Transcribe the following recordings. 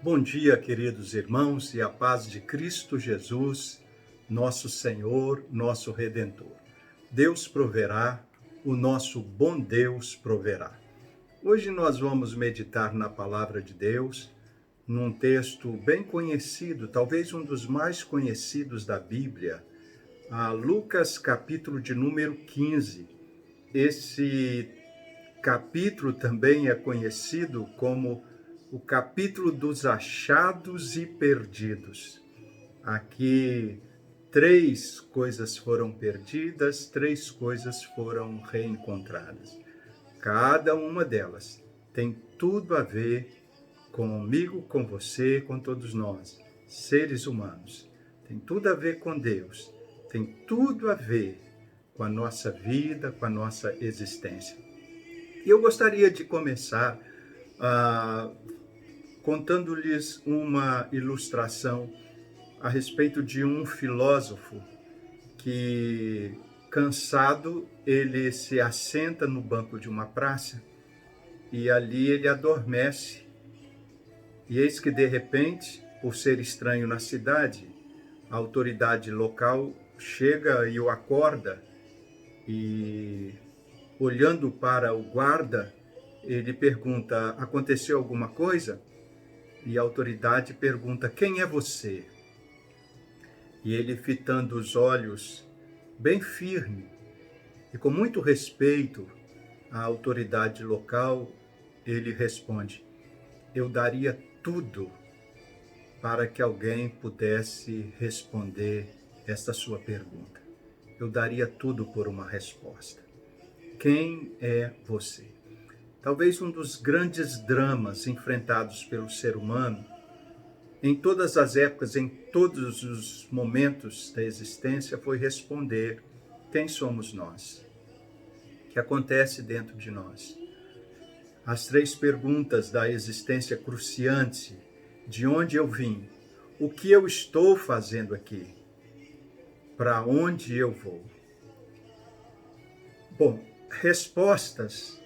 Bom dia, queridos irmãos, e a paz de Cristo Jesus, nosso Senhor, nosso Redentor. Deus proverá, o nosso bom Deus proverá. Hoje nós vamos meditar na palavra de Deus, num texto bem conhecido, talvez um dos mais conhecidos da Bíblia, a Lucas, capítulo de número 15. Esse capítulo também é conhecido como o capítulo dos achados e perdidos. Aqui, 3 coisas foram perdidas, 3 coisas foram reencontradas. Cada uma delas tem tudo a ver comigo, com você, com todos nós, seres humanos. Tem tudo a ver com Deus, tem tudo a ver com a nossa vida, com a nossa existência. E eu gostaria de começar contando-lhes uma ilustração a respeito de um filósofo que, cansado, ele se assenta no banco de uma praça e ali ele adormece. E eis que, de repente, por ser estranho na cidade, a autoridade local chega e o acorda e, olhando para o guarda, ele pergunta: aconteceu alguma coisa? E a autoridade pergunta: quem é você? E ele, fitando os olhos bem firme e com muito respeito à autoridade local, ele responde: eu daria tudo para que alguém pudesse responder esta sua pergunta. Eu daria tudo por uma resposta. Quem é você? Talvez um dos grandes dramas enfrentados pelo ser humano, em todas as épocas, em todos os momentos da existência, foi responder: quem somos nós? O que acontece dentro de nós? As 3 perguntas da existência cruciante: de onde eu vim? O que eu estou fazendo aqui? Para onde eu vou? Bom, respostas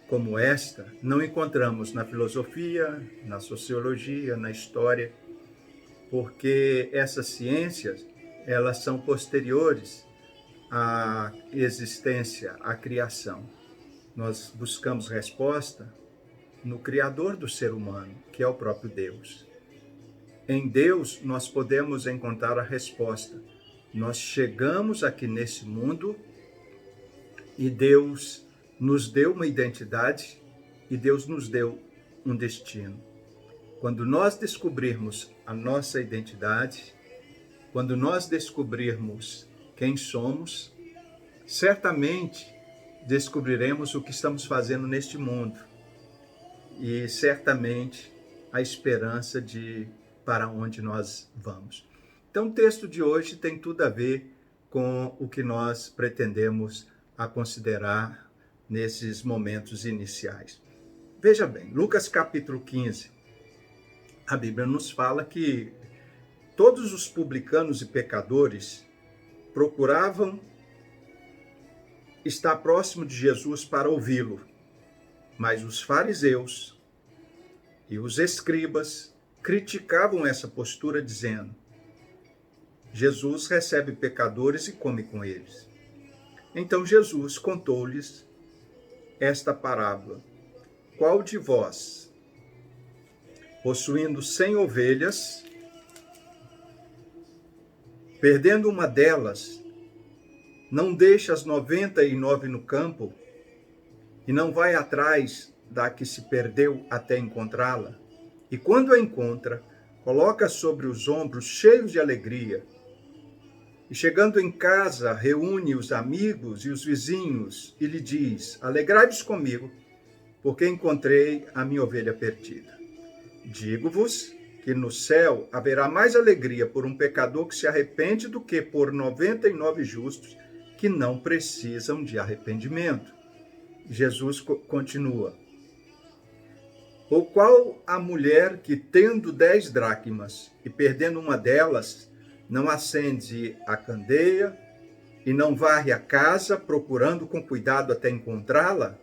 como esta não encontramos na filosofia, na sociologia, na história, porque essas ciências, elas são posteriores à existência, à criação. Nós buscamos resposta no Criador do ser humano, que é o próprio Deus. Em Deus nós podemos encontrar a resposta. Nós chegamos aqui nesse mundo e Deus nos deu uma identidade e Deus nos deu um destino. Quando nós descobrirmos a nossa identidade, quando nós descobrirmos quem somos, certamente descobriremos o que estamos fazendo neste mundo e certamente a esperança de para onde nós vamos. Então, o texto de hoje tem tudo a ver com o que nós pretendemos a considerar nesses momentos iniciais. Veja bem, Lucas capítulo 15, a Bíblia nos fala que todos os publicanos e pecadores procuravam estar próximo de Jesus para ouvi-lo, mas os fariseus e os escribas criticavam essa postura, dizendo: Jesus recebe pecadores e come com eles. Então Jesus contou-lhes esta parábola: qual de vós, possuindo 100 ovelhas, perdendo uma delas, não deixa as 99 no campo e não vai atrás da que se perdeu até encontrá-la? E quando a encontra, coloca sobre os ombros cheios de alegria. E chegando em casa, reúne os amigos e os vizinhos e lhe diz: alegrai-vos comigo, porque encontrei a minha ovelha perdida. Digo-vos que no céu haverá mais alegria por um pecador que se arrepende do que por 99 justos que não precisam de arrependimento. Jesus continua: ou qual a mulher que, tendo 10 dracmas e perdendo uma delas, não acende a candeia e não varre a casa, procurando com cuidado até encontrá-la?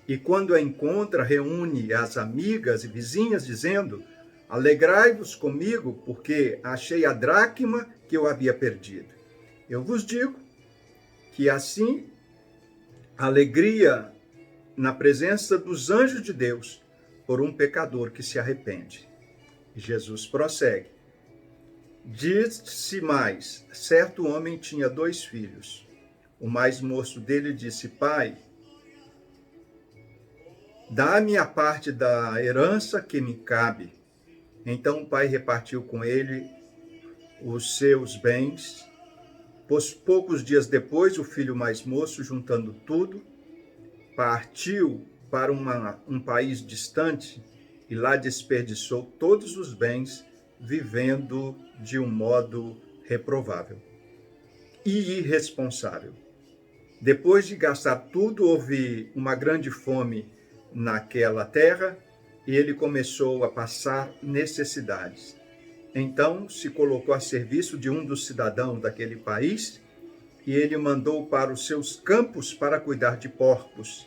E quando a encontra, reúne as amigas e vizinhas, dizendo: Alegrai-vos comigo, porque achei a dracma que eu havia perdido. Eu vos digo que assim, a alegria na presença dos anjos de Deus por um pecador que se arrepende. E Jesus prossegue. Disse mais, certo homem tinha 2 filhos. O mais moço dele disse, pai, dá-me a parte da herança que me cabe. Então o pai repartiu com ele os seus bens. Poucos dias depois, o filho mais moço, juntando tudo, partiu para um país distante e lá desperdiçou todos os bens, vivendo de um modo reprovável e irresponsável. Depois de gastar tudo, houve uma grande fome naquela terra e ele começou a passar necessidades. Então se colocou a serviço de um dos cidadãos daquele país e ele mandou para os seus campos para cuidar de porcos.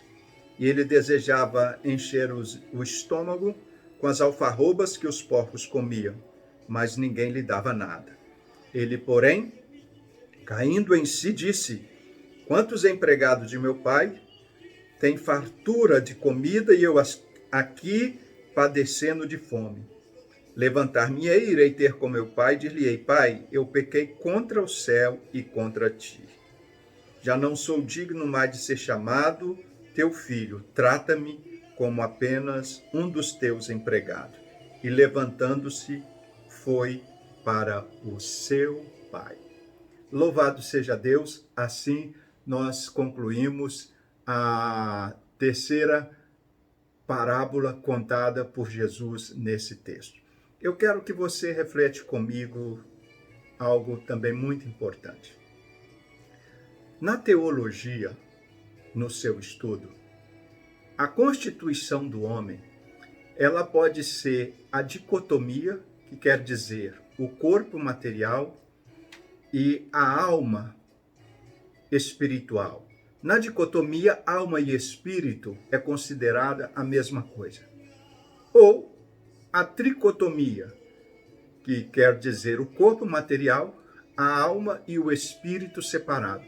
E ele desejava encher o estômago com as alfarrobas que os porcos comiam, mas ninguém lhe dava nada. Ele, porém, caindo em si, disse, quantos empregados de meu pai têm fartura de comida e eu aqui padecendo de fome? Levantar-me-ei, irei ter com meu pai, dir-lhe-ei, pai, eu pequei contra o céu e contra ti. Já não sou digno mais de ser chamado teu filho, trata-me como apenas um dos teus empregados. E levantando-se, foi para o seu pai. Louvado seja Deus, assim nós concluímos a terceira parábola contada por Jesus nesse texto. Eu quero que você reflete comigo algo também muito importante. Na teologia, no seu estudo, a constituição do homem, ela pode ser a dicotomia, que quer dizer o corpo material e a alma espiritual. Na dicotomia, alma e espírito é considerada a mesma coisa. Ou a tricotomia, que quer dizer o corpo material, a alma e o espírito separado.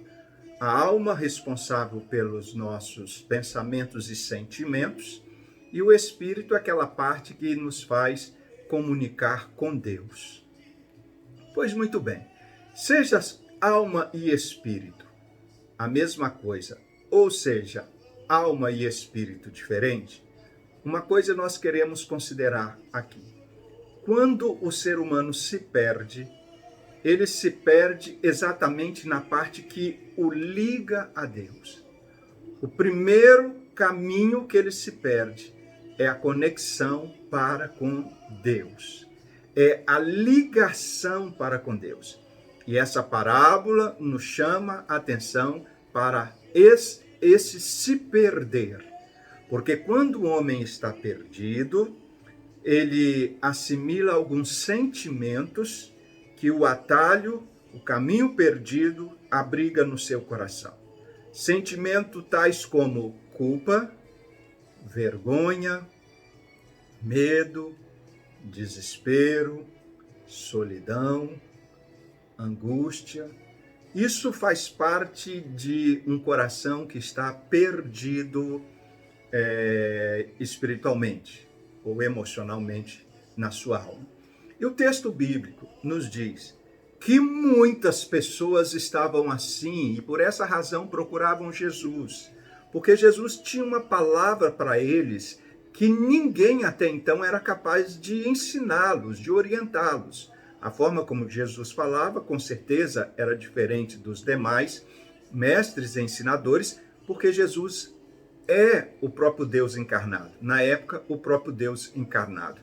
A alma responsável pelos nossos pensamentos e sentimentos, e o espírito aquela parte que nos faz comunicar com Deus. Pois muito bem, seja alma e espírito a mesma coisa, ou seja, alma e espírito diferente, uma coisa nós queremos considerar aqui. Quando o ser humano se perde, ele se perde exatamente na parte que o liga a Deus. O primeiro caminho que ele se perde é a conexão para com Deus. É a ligação para com Deus. E essa parábola nos chama a atenção para esse se perder. Porque quando o homem está perdido, ele assimila alguns sentimentos que o atalho, o caminho perdido, abriga no seu coração. Sentimentos tais como culpa, vergonha, medo, desespero, solidão, angústia. Isso faz parte de um coração que está perdido espiritualmente ou emocionalmente na sua alma. E o texto bíblico nos diz que muitas pessoas estavam assim e por essa razão procuravam Jesus, porque Jesus tinha uma palavra para eles que ninguém até então era capaz de ensiná-los, de orientá-los. A forma como Jesus falava, com certeza, era diferente dos demais mestres e ensinadores, porque Jesus é o próprio Deus encarnado. Na época, o próprio Deus encarnado.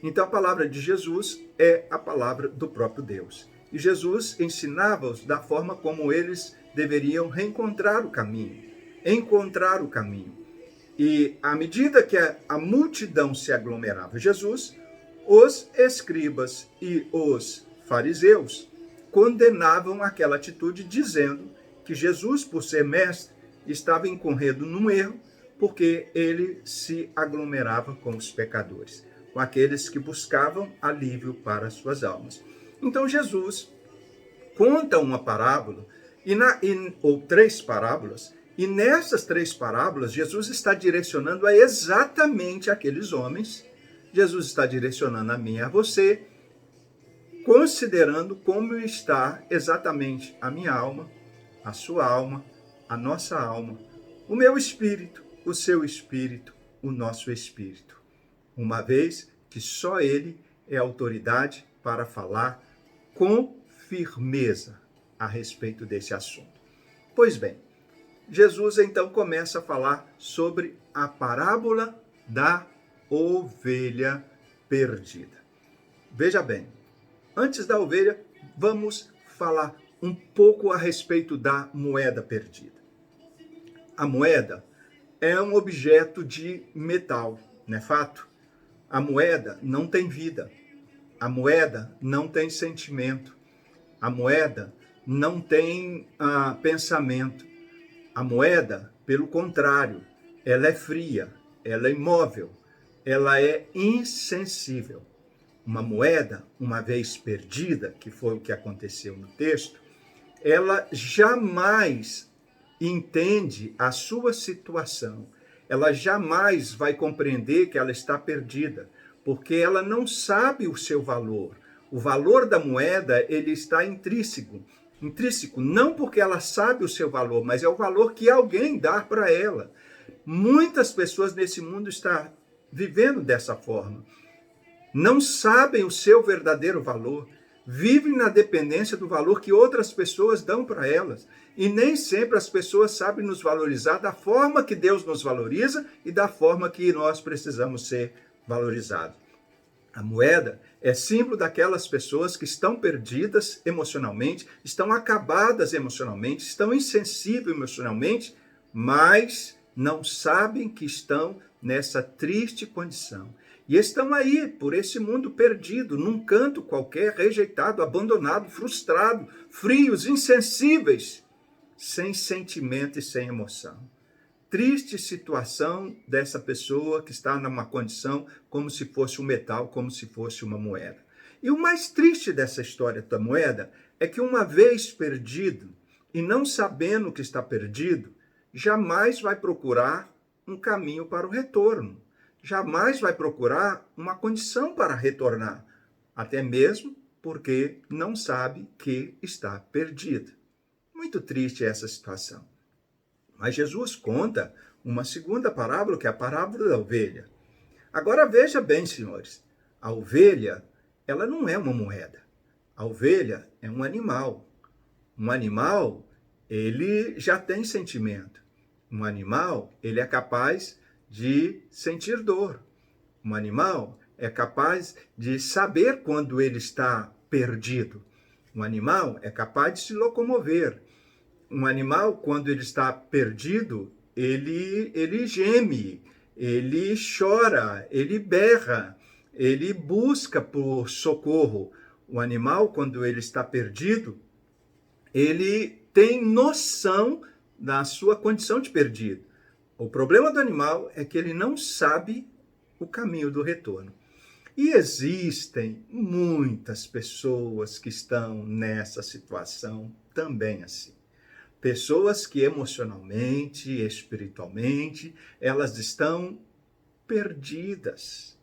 Então, a palavra de Jesus é a palavra do próprio Deus. E Jesus ensinava-os da forma como eles deveriam reencontrar o caminho, encontrar o caminho. E à medida que a multidão se aglomerava, Jesus, os escribas e os fariseus condenavam aquela atitude, dizendo que Jesus, por ser mestre, estava incorrendo num erro, porque ele se aglomerava com os pecadores. com aqueles que buscavam alívio para suas almas. Então Jesus conta uma parábola, ou 3 parábolas, e nessas 3 parábolas Jesus está direcionando a exatamente aqueles homens, Jesus está direcionando a mim e a você, considerando como está exatamente a minha alma, a sua alma, a nossa alma, o meu espírito, o seu espírito, o nosso espírito. Uma vez que só Ele é autoridade para falar com firmeza a respeito desse assunto. Pois bem, Jesus então começa a falar sobre a parábola da ovelha perdida. Veja bem, antes da ovelha, vamos falar um pouco a respeito da moeda perdida. A moeda é um objeto de metal, não é fato? A moeda não tem vida. A moeda não tem sentimento. A moeda não tem pensamento. A moeda, pelo contrário, ela é fria, ela é imóvel, ela é insensível. Uma moeda, uma vez perdida, que foi o que aconteceu no texto, ela jamais entende a sua situação. Ela jamais vai compreender que ela está perdida, porque ela não sabe o seu valor. O valor da moeda, ele está intrínseco, não porque ela sabe o seu valor, mas é o valor que alguém dá para ela. Muitas pessoas nesse mundo estão vivendo dessa forma. Não sabem o seu verdadeiro valor, vivem na dependência do valor que outras pessoas dão para elas. E nem sempre as pessoas sabem nos valorizar da forma que Deus nos valoriza e da forma que nós precisamos ser valorizados. A moeda é símbolo daquelas pessoas que estão perdidas emocionalmente, estão acabadas emocionalmente, estão insensíveis emocionalmente, mas não sabem que estão nessa triste condição. E estão aí, por esse mundo perdido, num canto qualquer, rejeitado, abandonado, frustrado, frios, insensíveis, sem sentimento e sem emoção. Triste situação dessa pessoa que está numa condição como se fosse um metal, como se fosse uma moeda. E o mais triste dessa história da moeda é que uma vez perdido e não sabendo que está perdido, jamais vai procurar um caminho para o retorno. Jamais vai procurar uma condição para retornar, até mesmo porque não sabe que está perdido. Muito triste essa situação. Mas Jesus conta uma segunda parábola, que é a parábola da ovelha. Agora veja bem, senhores, a ovelha, ela não é uma moeda. A ovelha é um animal. Um animal, ele já tem sentimento. Um animal, ele é capaz de sentir dor. Um animal é capaz de saber quando ele está perdido. Um animal é capaz de se locomover. Um animal, quando ele está perdido, ele geme, ele chora, ele berra, ele busca por socorro. O animal, quando ele está perdido, ele tem noção da sua condição de perdido. O problema do animal é que ele não sabe o caminho do retorno. E existem muitas pessoas que estão nessa situação também assim. Pessoas que emocionalmente, espiritualmente, elas estão perdidas.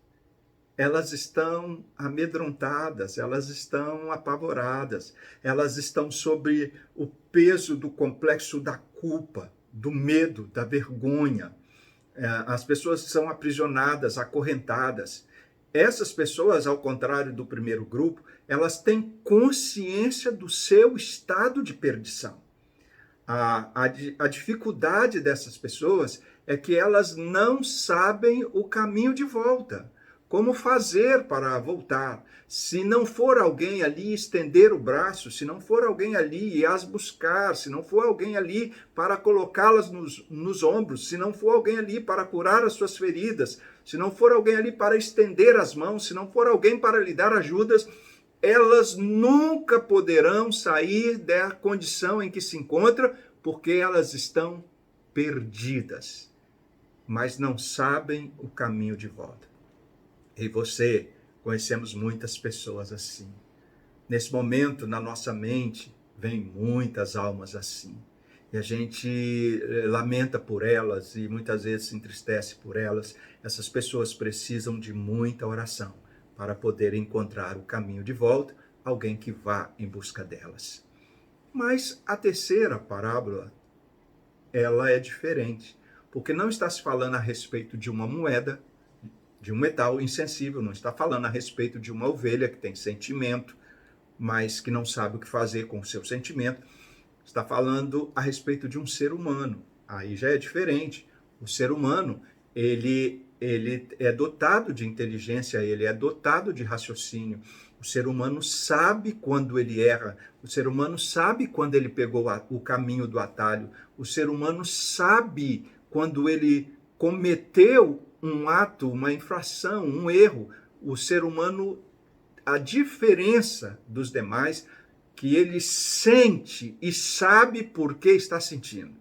Elas estão amedrontadas, elas estão apavoradas, elas estão sob o peso do complexo da culpa, do medo, da vergonha. As pessoas são aprisionadas, acorrentadas. Essas pessoas, ao contrário do primeiro grupo, elas têm consciência do seu estado de perdição. A dificuldade dessas pessoas é que elas não sabem o caminho de volta. Como fazer para voltar? Se não for alguém ali estender o braço, se não for alguém ali e as buscar, se não for alguém ali para colocá-las nos ombros, se não for alguém ali para curar as suas feridas, se não for alguém ali para estender as mãos, se não for alguém para lhe dar ajudas, elas nunca poderão sair da condição em que se encontram, porque elas estão perdidas, mas não sabem o caminho de volta. E você, conhecemos muitas pessoas assim. Nesse momento, na nossa mente, vem muitas almas assim. E a gente lamenta por elas e muitas vezes se entristece por elas. Essas pessoas precisam de muita oração para poder encontrar o caminho de volta, alguém que vá em busca delas. Mas a terceira parábola, ela é diferente, porque não está se falando a respeito de uma moeda, de um metal insensível, não está falando a respeito de uma ovelha que tem sentimento, mas que não sabe o que fazer com o seu sentimento. Está falando a respeito de um ser humano. Aí já é diferente. O ser humano, ele é dotado de inteligência, ele é dotado de raciocínio. O ser humano sabe quando ele erra. O ser humano sabe quando ele pegou o caminho do atalho. O ser humano sabe quando ele cometeu um ato, uma infração, um erro. O ser humano, a diferença dos demais, que ele sente e sabe por que está sentindo.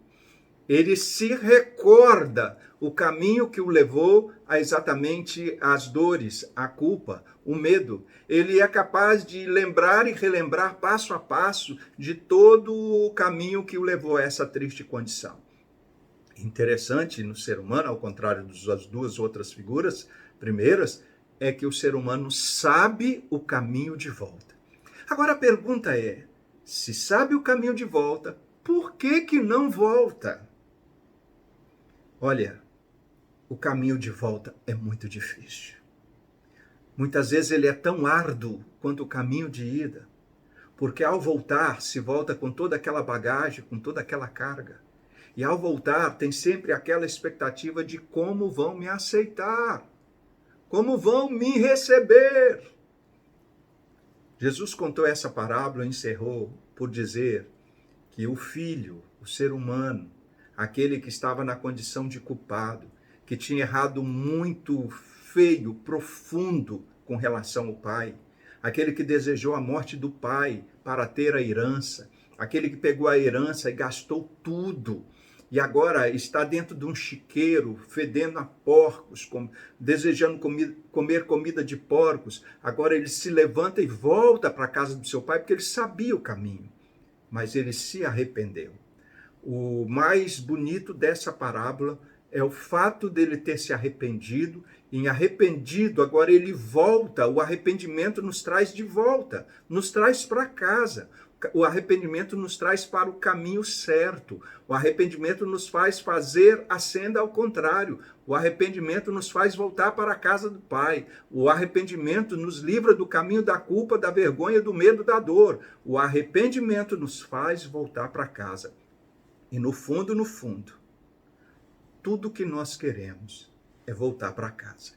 Ele se recorda o caminho que o levou a exatamente as dores, a culpa, o medo. Ele é capaz de lembrar e relembrar passo a passo de todo o caminho que o levou a essa triste condição. Interessante no ser humano, ao contrário das duas outras figuras primeiras, é que o ser humano sabe o caminho de volta. Agora a pergunta é, se sabe o caminho de volta, por que não volta? Olha, o caminho de volta é muito difícil. Muitas vezes ele é tão árduo quanto o caminho de ida, porque ao voltar se volta com toda aquela bagagem, com toda aquela carga. E ao voltar tem sempre aquela expectativa de como vão me aceitar, como vão me receber. Jesus contou essa parábola e encerrou por dizer que o filho, o ser humano, aquele que estava na condição de culpado, que tinha errado muito feio, profundo com relação ao pai, aquele que desejou a morte do pai para ter a herança, aquele que pegou a herança e gastou tudo, e agora está dentro de um chiqueiro, fedendo a porcos, desejando comer comida de porcos. Agora ele se levanta e volta para a casa do seu pai, porque ele sabia o caminho, mas ele se arrependeu. O mais bonito dessa parábola é o fato dele ter se arrependido. Em arrependido, agora ele volta. O arrependimento nos traz de volta, nos traz para casa. O arrependimento nos traz para o caminho certo. O arrependimento nos faz fazer a senda ao contrário. O arrependimento nos faz voltar para a casa do Pai. O arrependimento nos livra do caminho da culpa, da vergonha, do medo, da dor. O arrependimento nos faz voltar para casa. E no fundo, tudo que nós queremos é voltar para casa.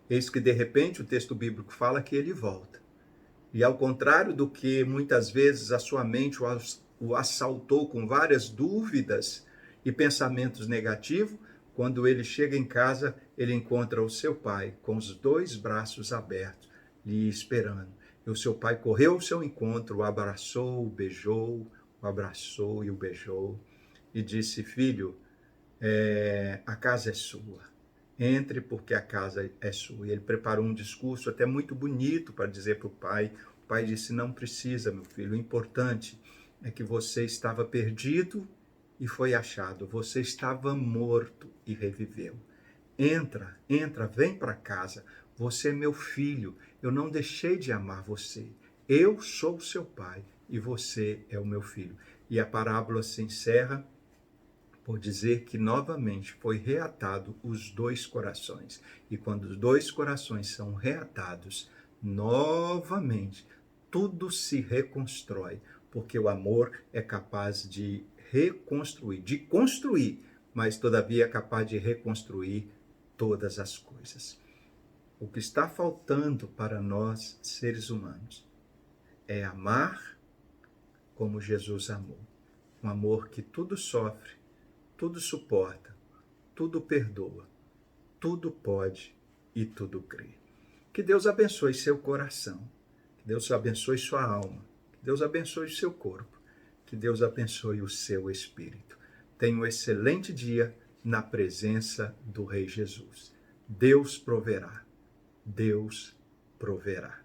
Eis que, de repente, o texto bíblico fala que ele volta. E ao contrário do que muitas vezes a sua mente o assaltou com várias dúvidas e pensamentos negativos, quando ele chega em casa, ele encontra o seu pai com os dois braços abertos, lhe esperando. E o seu pai correu ao seu encontro, o abraçou, o beijou, o abraçou e o beijou, e disse: filho, a casa é sua. Entre, porque a casa é sua. E ele preparou um discurso até muito bonito para dizer para o pai. O pai disse: não precisa, meu filho, o importante é que você estava perdido e foi achado. Você estava morto e reviveu. Entra, vem para casa. Você é meu filho. Eu não deixei de amar você. Eu sou seu pai e você é o meu filho. E a parábola se encerra por dizer que novamente foi reatado os dois corações. E quando os dois corações são reatados, novamente, tudo se reconstrói, porque o amor é capaz de reconstruir, de construir, mas todavia é capaz de reconstruir todas as coisas. O que está faltando para nós, seres humanos, é amar como Jesus amou. Um amor que tudo sofre, tudo suporta, tudo perdoa, tudo pode e tudo crê. Que Deus abençoe seu coração, que Deus abençoe sua alma, que Deus abençoe seu corpo, que Deus abençoe o seu espírito. Tenha um excelente dia na presença do Rei Jesus. Deus proverá. Deus proverá.